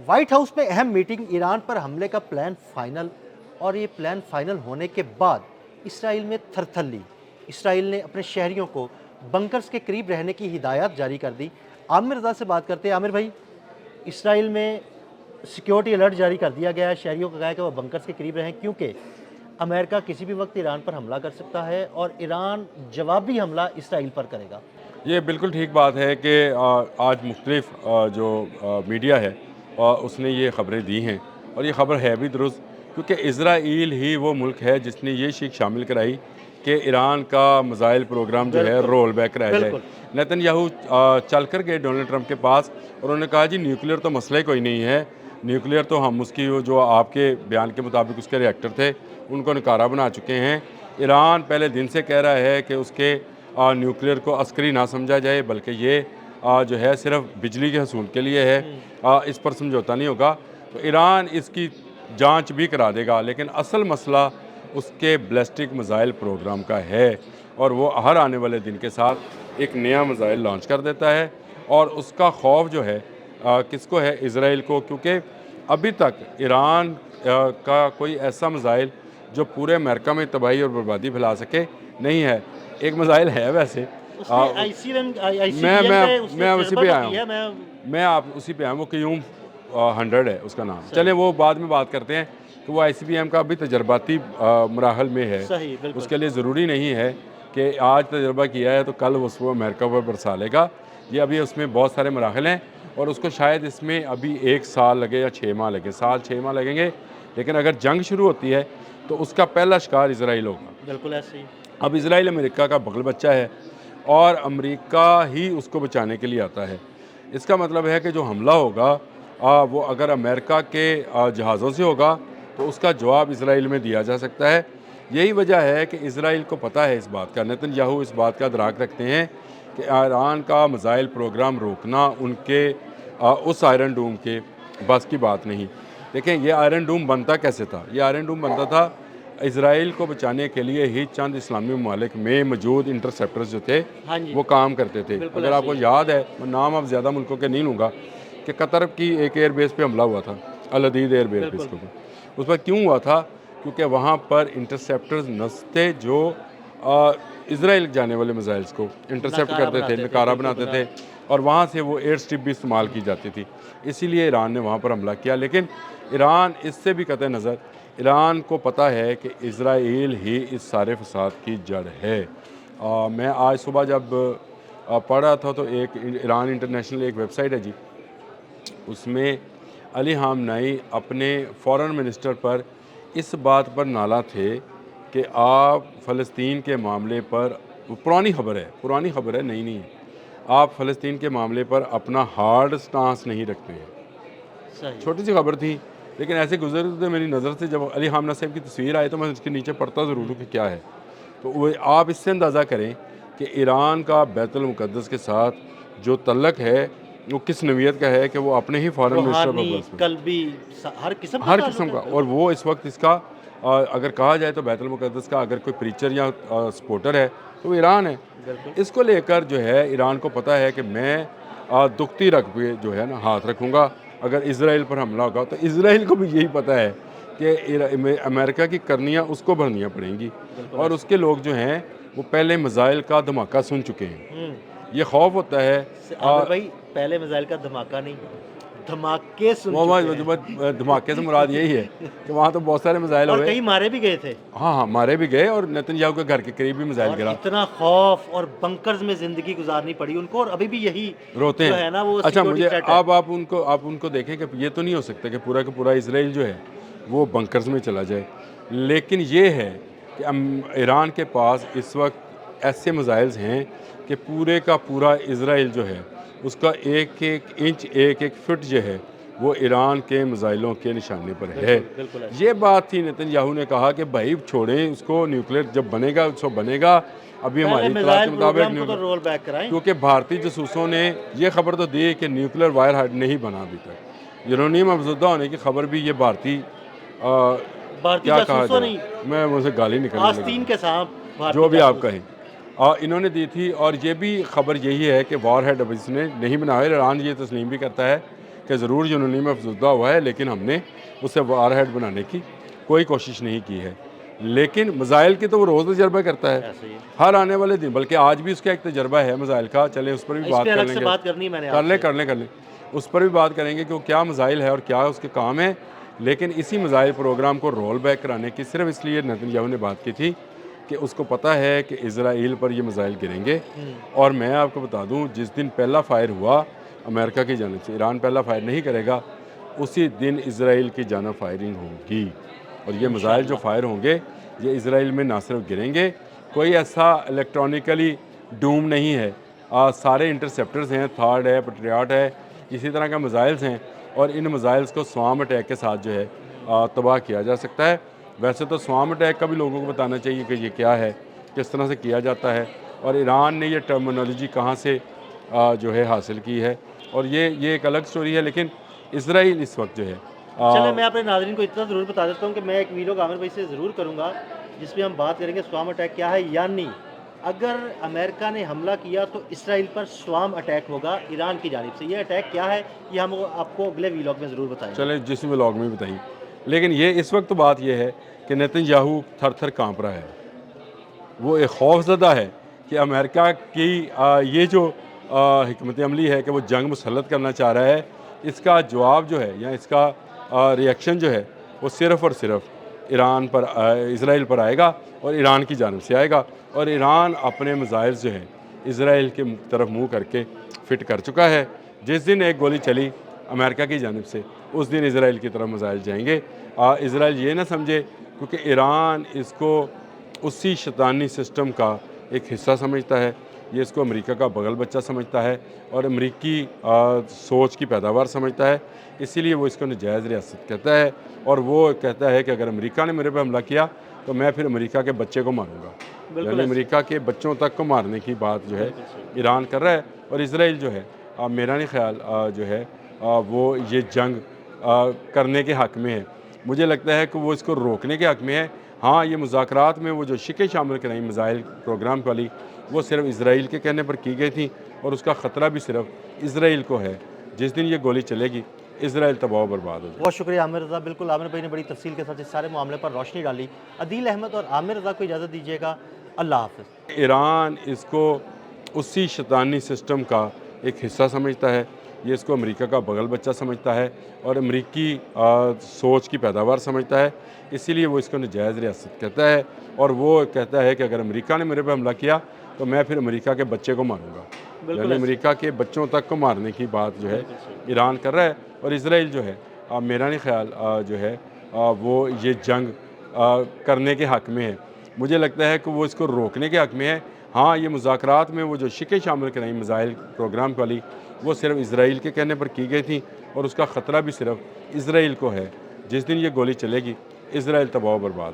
White house में अहम meeting, Iran पर हमले का प्लान फाइनल। और ये प्लान फाइनल होने के बाद इसराइल में थरथल्ली। इसराइल ने अपने शहरियों को बंकर्स के करीब रहने की हिदायत जारी कर दी। आमिर रज़ा से बात करते हैं। आमिर भाई, इसराइल में सिक्योरिटी अलर्ट जारी कर दिया गया है, शहरियों को कहा है कि वह बंकर्स के करीब रहें क्योंकि अमेरिका किसी भी वक्त ईरान पर हमला कर सकता है और ईरान जवाबी हमला इसराइल पर करेगा। ये बिल्कुल ठीक बात है कि आज मुख्तलिफ जो मीडिया है उसने ये ख़बरें दी हैं और ये ख़बर है भी दुरुस्त, क्योंकि इसराइल ही वो मुल्क है जिसने ये शीख शामिल कराई कि ईरान का मिसाइल प्रोग्राम जो है रोल बैक कराया जाए। नेतन्याहू चल कर गए डोनाल्ड ट्रंप के पास और उन्होंने कहा जी न्यूक्लियर तो मसला ही कोई नहीं है, न्यूक्लियर तो हम उसकी जो आपके बयान के मुताबिक उसके रिएक्टर थे उनको नकारा बना चुके हैं। ईरान पहले दिन से कह रहा है कि उसके न्यूक्लियर को अस्करी ना समझा जाए, बल्कि ये जो है सिर्फ बिजली के हसूल के लिए है, इस पर समझौता नहीं होगा। तो ईरान इसकी जांच भी करा देगा, लेकिन असल मसला उसके बैलिस्टिक मिसाइल प्रोग्राम का है और वो हर आने वाले दिन के साथ एक नया मिसाइल लॉन्च कर देता है। और उसका खौफ जो है किसको है? इसराइल को, क्योंकि अभी तक ईरान का कोई ऐसा मिसाइल जो पूरे अमेरिका में तबाही और बर्बादी फैला सके नहीं है। एक मिसाइल है वैसे, मैं उसी पे आया हूँ, मैं आप उसी पे आया हूँ, वो क्यूम 100 है उसका नाम। चलें वो बाद में बात करते हैं कि वो ICBM का अभी तजर्बाती मराहल में है। उसके लिए ज़रूरी नहीं है कि आज तजर्बा किया है तो कल वो अमेरिका पर बरसा लेगा। ये अभी उसमें बहुत सारे मराहल हैं और उसको शायद इसमें अभी 1 साल लगे या 6 माह लगे, 6 माह लगेंगे। लेकिन अगर जंग शुरू होती है तो उसका पहला शिकार इसराइल होगा। बिल्कुल ऐसे ही। अब इसराइल अमेरिका का बगल बच्चा है और अमेरिका ही उसको बचाने के लिए आता है। इसका मतलब है कि जो हमला होगा वो अगर अमेरिका के जहाज़ों से होगा तो उसका जवाब इसराइल में दिया जा सकता है। यही वजह है कि इसराइल को पता है इस बात का, नेतन्याहू इस बात का दराक रखते हैं कि ईरान का मिसाइल प्रोग्राम रोकना उनके उस आयरन डूम के बस की बात नहीं। देखें, ये आयरन डूम बनता कैसे था? ये आयरन डूम बनता था इसराइल को बचाने के लिए ही चंद इस्लामी ममालिक में मौजूद इंटरसेप्टर्स जो थे वो काम करते थे। अगर आपको याद है, मैं नाम अब ज़्यादा मुल्कों के नहीं लूँगा, कि कतर की एक एयरबेस पे हमला हुआ था, अल अदीद एयरबेस के ऊपर। उस पर क्यों हुआ था? क्योंकि वहाँ पर इंटरसेप्टर्स नस्ते जो इसराइल जाने वाले मिसाइल्स को इंटरसेप्ट करते थे, नकारा बनाते थे और वहाँ से वो एयर स्ट्रिप भी इस्तेमाल की जाती थी। इसीलिए ईरान ने वहाँ पर हमला किया। लेकिन ईरान इससे भी कतई नज़र, ईरान को पता है कि इसराइल ही इस सारे फसाद की जड़ है। मैं आज सुबह जब पढ़ रहा था तो एक ईरान इंटरनेशनल एक वेबसाइट है जी, उसमें अली खामेनी अपने फॉरेन मिनिस्टर पर इस बात पर नाला थे कि आप फ़लस्तीन के मामले पर, पुरानी खबर है, नई नहीं है, आप फ़लस्तीन के मामले पर अपना हार्ड स्टांस नहीं रखते हैं। छोटी सी खबर थी, लेकिन ऐसे गुजरते मेरी नज़र से जब अली खामेनी साहब की तस्वीर आई तो मैं उसके नीचे पढ़ता ज़रूर हूँ कि क्या है। तो वो आप इससे अंदाज़ा करें कि ईरान का बैतुल मुक़द्दस के साथ जो तल्लक है वो किस नवीयत का है कि वो अपने ही फॉरेन मिनिस्टर पर हर किस्म का। और वो इस वक्त इसका अगर कहा जाए तो बैतुल मुक़द्दस का अगर कोई प्रीचर या सपोर्टर है तो वो ईरान है। इसको लेकर जो है ईरान को पता है कि मैं दुखती रख पे जो है ना हाथ रखूँगा अगर इसराइल पर हमला होगा। तो इसराइल को भी यही पता है कि अमेरिका की करनियाँ उसको भरनियाँ पड़ेंगी और उसके लोग जो हैं वो पहले मिसाइल का धमाका सुन चुके हैं। ये खौफ होता है भाई, पहले मिसाइल का धमाका नहीं, धमाके सुन चुके हैं। धमाके से मुराद यही है कि वहाँ तो बहुत सारे मिसाइल हुए, कई मारे भी गए थे। हाँ, मारे भी गए और नेतन्याहू के घर के करीब भी मिसाइल गिरा। इतना खौफ और बंकर्स में जिंदगी गुजारनी पड़ी उनको और अभी भी यही रोते हैं है ना वो। अच्छा, मुझे अब आप उनको देखें कि ये तो नहीं हो सकता कि पूरा का पूरा इसराइल जो है वो बंकर्स में चला जाए, लेकिन ये है कि ईरान के पास इस वक्त ऐसे मिसाइल्स हैं कि पूरे का पूरा इसराइल जो है उसका एक एक इंच एक एक फिट जो है वो ईरान के मिसाइलों के निशाने पर है। ये बात थी, नेतन्याहू ने कहा कि भाई छोड़ें उसको, न्यूक्लियर जब बनेगा उसको बनेगा, अभी हमारी इत्तलात के मुताबिक रोल बैक कराएं, क्योंकि भारतीय जासूसों ने ये खबर तो दी कि न्यूक्लियर वायर हार्ड नहीं बना अभी तक। यूरेनियम अफजुदा होने की खबर भी ये भारतीय क्या कहा जाए, मैं मुझसे गाली निकलने के साथ जो भी आप कहें इन्होंने दी थी। और ये भी खबर यही है कि वार हेड अब इसने नहीं बनाया। ईरान ये तस्लीम भी करता है कि ज़रूर यूनानी में अफजुदा हुआ है, लेकिन हमने उसे वारहेड बनाने की कोई कोशिश नहीं की है। लेकिन मिसाइल की तो वो रोज़ तजर्बा करता है, ऐसे ही है। हर आने वाले दिन, बल्कि आज भी उसका एक तजर्बा है मिसाइल का। चलें उस पर भी इस बात पे कर अलग से लेंगे, बात करनी है मैंने कर लें आपसे। कर लें कर लें उस पर भी बात करेंगे कि वो क्या मिसाइल है और क्या उसके काम है। लेकिन इसी मिसाइल प्रोग्राम को रोल बैक कराने की सिर्फ इसलिए नेतन्याहू ने बात की थी कि उसको पता है कि इजराइल पर ये मिसाइल गिरेंगे। और मैं आपको बता दूं, जिस दिन पहला फायर हुआ अमेरिका की जानिब से, ईरान पहला फायर नहीं करेगा, उसी दिन इजराइल की जानिब फायरिंग होगी। और ये मिसाइल जो फायर होंगे ये इजराइल में ना सिर्फ गिरेंगे, कोई ऐसा इलेक्ट्रॉनिकली डूम नहीं है। सारे इंटरसेप्टर्स हैं, थार्ड है, पेट्रियट है, इसी तरह के मिसाइल्स हैं। और इन मिसाइल्स को स्वाम अटैक के साथ जो है तबाह किया जा सकता है। वैसे तो स्वाम अटैक का भी लोगों को बताना चाहिए कि ये क्या है, किस तरह से किया जाता है, और ईरान ने ये टर्मिनोलॉजी कहाँ से जो है हासिल की है, और ये एक अलग स्टोरी है। लेकिन इसराइल इस वक्त जो है चले, मैं अपने नाज़रीन को इतना ज़रूर बता देता हूँ कि मैं एक वीडियो आमिर भाई से ज़रूर करूँगा जिसमें हम बात करेंगे स्वाम अटैक क्या है। यानी अगर अमेरिका ने हमला किया तो इसराइल पर स्वाम अटैक होगा ईरान की जानिब से। ये अटैक क्या है ये हम आपको अगले वीलॉग में ज़रूर बताएंगे। चले जिस व्लॉग में बताइए। लेकिन ये इस वक्त बात ये है कि नेतन्याहू थर थर काँप रहा है। वो एक खौफज़दा है कि अमेरिका की ये जो हिकमत अमली है कि वो जंग मुसल्लत करना चाह रहा है, इसका जवाब जो है या इसका रिएक्शन जो है वो सिर्फ़ और सिर्फ ईरान पर इसराइल पर आएगा और ईरान की जानिब से आएगा। और ईरान अपने मिसाइल्स जो हैं इसराइल के तरफ मुँह करके फिट कर चुका है। जिस दिन एक गोली चली अमेरिका की जानिब से, उस दिन इसराइल की तरफ मिसाइल जाएंगे। इसराइल ये ना समझे, क्योंकि ईरान इसको उसी शैतानी सिस्टम का एक हिस्सा समझता है, ये इसको अमेरिका का बगल बच्चा समझता है और अमेरिकी सोच की पैदावार समझता है। इसीलिए वो इसको नजायज़ रियासत कहता है। और वो कहता है कि अगर अमेरिका ने मेरे पे हमला किया तो मैं फिर अमेरिका के बच्चे को मारूंगा। यानी अमेरिका के बच्चों तक को मारने की बात जो है ईरान कर रहा है। और इसराइल जो है मेरा नहीं ख्याल जो है वो ये जंग करने के हक़ में है। मुझे लगता है कि वो इसको रोकने के हक़ में है। हाँ, ये मुज़ाकरात में वो जो शिकें शामिल कराई मिसाइल प्रोग्राम वाली, वो सिर्फ इसराइल के कहने पर की गई थी और उसका ख़तरा भी सिर्फ इसराइल को है। जिस दिन ये गोली चलेगी इसराइल तबाह बर्बाद हो जाएगा। बहुत शुक्रिया आमिर रज़ा। बिल्कुल आमिर भाई ने बड़ी तफसील के साथ इस सारे मामले पर रोशनी डाली। अदील अहमद और आमिर रज़ा को इजाज़त दीजिएगा। अल्लाह हाफ़िज़। ईरान इसको उसी शैतानी सिस्टम का एक हिस्सा समझता है, ये इसको अमेरिका का बगल बच्चा समझता है और अमेरिकी सोच की पैदावार समझता है। इसीलिए वो इसको नजायज़ रियासत कहता है। और वो कहता है कि अगर अमेरिका ने मेरे पे हमला किया तो मैं फिर अमेरिका के बच्चे को मारूंगा। यानी अमेरिका के बच्चों तक को मारने की बात जो है ईरान कर रहा है। और इसराइल जो है मेरा नहीं ख्याल जो है वो ये जंग करने के हक़ में है। मुझे लगता है कि वो इसको रोकने के हक़ में है। हाँ, ये मुज़ाकरात में वो जो शिकें शामिल कराई मिसाइल प्रोग्राम वाली, वो सिर्फ इसराइल के कहने पर की गई थी और उसका ख़तरा भी सिर्फ इसराइल को है। जिस दिन ये गोली चलेगी इसराइल तबाह बर्बाद हो